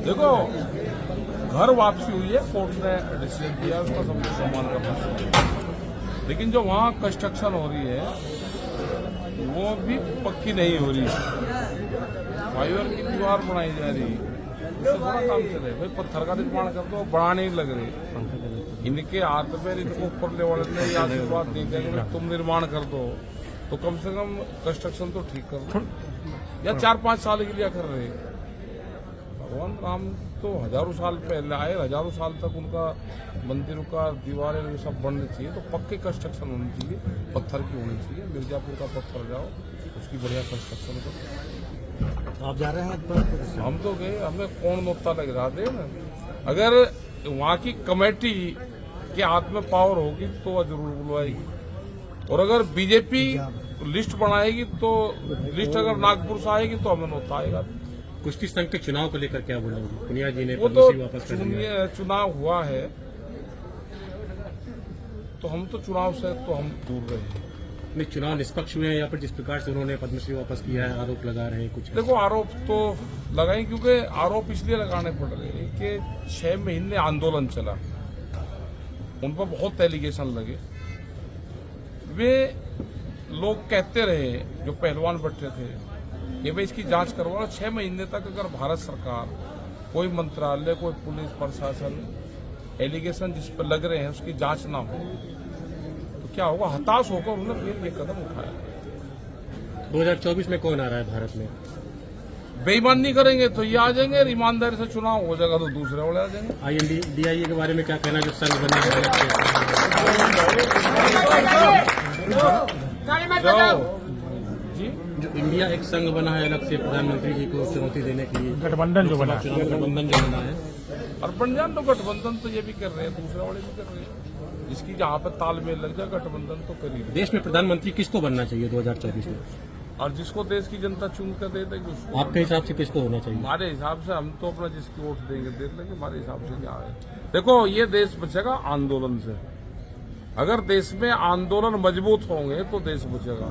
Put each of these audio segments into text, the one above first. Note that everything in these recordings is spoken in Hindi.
देखो, घर वापसी हुई है, कोर्ट ने डिसीजन दिया, उसका सबको सम्मान करना चाहिए। लेकिन जो वहाँ कंस्ट्रक्शन हो रही है वो भी पक्की नहीं हो रही। फाइबर की दीवार बनाई जा रही है, उससे बड़ा काम चले। भाई पत्थर का निर्माण कर दो, बड़ा नहीं लग रही। इनके हाथ में इनको ऊपर लेवल ने या आशीर्वाद नहीं देंगे तुम निर्माण कर दो, तो कम से कम कंस्ट्रक्शन तो ठीक कर दो। या 4-5 साल के लिए कर रहे। भगवान राम तो हजारों साल पहले आए, हजारों साल तक उनका मंदिरों का दीवारें सब बननी चाहिए, तो पक्के कंस्ट्रक्शन होनी चाहिए, पत्थर की होनी चाहिए। मिर्जापुर का पत्थर जाओ, उसकी बढ़िया कंस्ट्रक्शन करो। आप जा रहे हैं? हम तो गए, हमें कौन नोता लग रहा थे ना। अगर वहाँ की कमेटी के हाथ में पावर होगी तो वह जरूर बुलवाएगी, और अगर बीजेपी लिस्ट बनाएगी तो लिस्ट अगर नागपुर से आएगी तो हमें नोता आएगा। कुश्ती संघ के चुनाव को लेकर क्या बोलेंगे? पुनिया जी ने वो तो वापस कर लिया। चुनाव हुआ है तो हम तो चुनाव से तो हम दूर रहे। नहीं, चुनाव निष्पक्ष हुए हैं या फिर जिस प्रकार से उन्होंने पद्मश्री वापस किया है, आरोप लगा रहे हैं कुछ? देखो, आरोप तो लगाए, क्योंकि आरोप इसलिए लगाने पड़ रहे हैं कि 6 महीने आंदोलन चला, उन पर बहुत एलिगेशन लगे। वे लोग कहते रहे जो पहलवान बैठे थे कि भाई इसकी जांच करवाओ। 6 महीने तक अगर भारत सरकार, कोई मंत्रालय, कोई पुलिस प्रशासन एलिगेशन जिस पर लग रहे हैं उसकी जांच ना हो तो क्या होगा? हताश होकर उन्होंने फिर ये कदम उठाया। 2024 में कौन आ रहा है भारत में? बेईमान नहीं करेंगे तो ये आ जाएंगे, ईमानदारी से चुनाव हो जाएगा तो दूसरे वाले आ जाएंगे। INDIA के बारे में क्या कहना, जो संघ बना है? जी, जो इंडिया एक संघ बना है अलग से प्रधानमंत्री जी को चुनौती देने के लिए, गठबंधन जो बना गठबंधन जो बना है, और बन जान तो गठबंधन तो ये भी कर रहे हैं, दूसरे वाले भी कर रहे हैं। जिसकी जहाँ पे तालमेल लग जाए गठबंधन तो करिए। देश में प्रधानमंत्री किसको बनना चाहिए 2024 में? और जिसको देश की जनता चुन कर दे देगी उसको। आपके हिसाब से किसको होना चाहिए? हमारे हिसाब से हम तो अपना जिसकी वोट देंगे दे लेंगे, हमारे हिसाब से क्या है। देखो, ये देश बचेगा आंदोलन से। अगर देश में आंदोलन मजबूत होंगे तो देश बचेगा,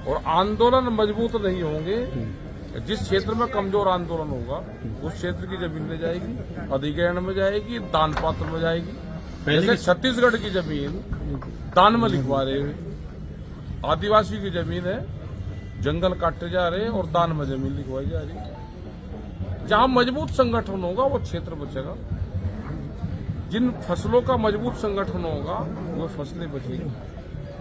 और आंदोलन मजबूत नहीं होंगे, जिस क्षेत्र में कमजोर आंदोलन होगा उस क्षेत्र की जमीन ले जाएगी, अधिग्रहण में जाएगी, दान पात्र में जाएगी। जैसे छत्तीसगढ़ की जमीन दान में लिखवा रहे हैं, आदिवासी की जमीन है, जंगल काटे जा रहे हैं और दान में जमीन लिखवाई जा रही है। जहां मजबूत संगठन होगा वो क्षेत्र बचेगा, जिन फसलों का मजबूत संगठन होगा वो फसलें बचेगी,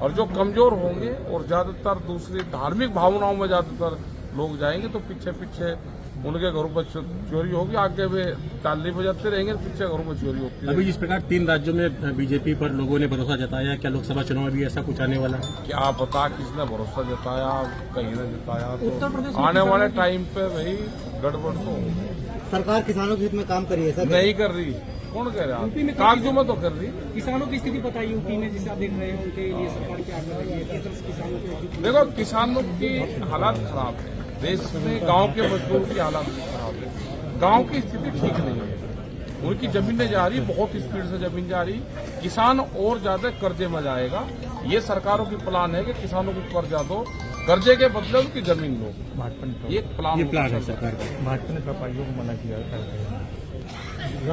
और जो कमजोर होंगे और ज्यादातर दूसरी धार्मिक भावनाओं में ज्यादातर लोग जाएंगे तो पीछे पीछे उनके घरों पर चोरी होगी, आगे वे ताली बजाते रहेंगे, पीछे घरों में चोरी होती है। अभी जिस प्रकार 3 राज्यों में बीजेपी पर लोगों ने भरोसा जताया, क्या लोकसभा चुनाव में भी ऐसा कुछ आने वाला है? क्या पता किसने भरोसा जताया, कहीं ने जताया, तो आने वाले टाइम पे वही गड़बड़ तो सरकार किसानों के हित में काम करिए सर। नहीं कर रही। कौन कह रहा है? कागजों में तो कर रही। किसानों की स्थिति बताइए यूपी में, जिसे आप देख रहे हैं, उनके लिए सरकार क्या कर रही है? किस तरह से किसानों के? देखो, किसानों की हालात खराब है, देश में गांव के मजदूर की हालात खराब है, गांव की स्थिति ठीक नहीं है, उनकी जमीनें जा रही, बहुत स्पीड से जमीन जा रही, किसान और ज्यादा कर्जे में जाएगा। ये सरकारों की प्लान है कि किसानों को कर्जा दो, कर्जे के बदले उनकी जमीन लो। भाजपा ये प्लान है सरकार का। ने व्यापारियों को मना किया है।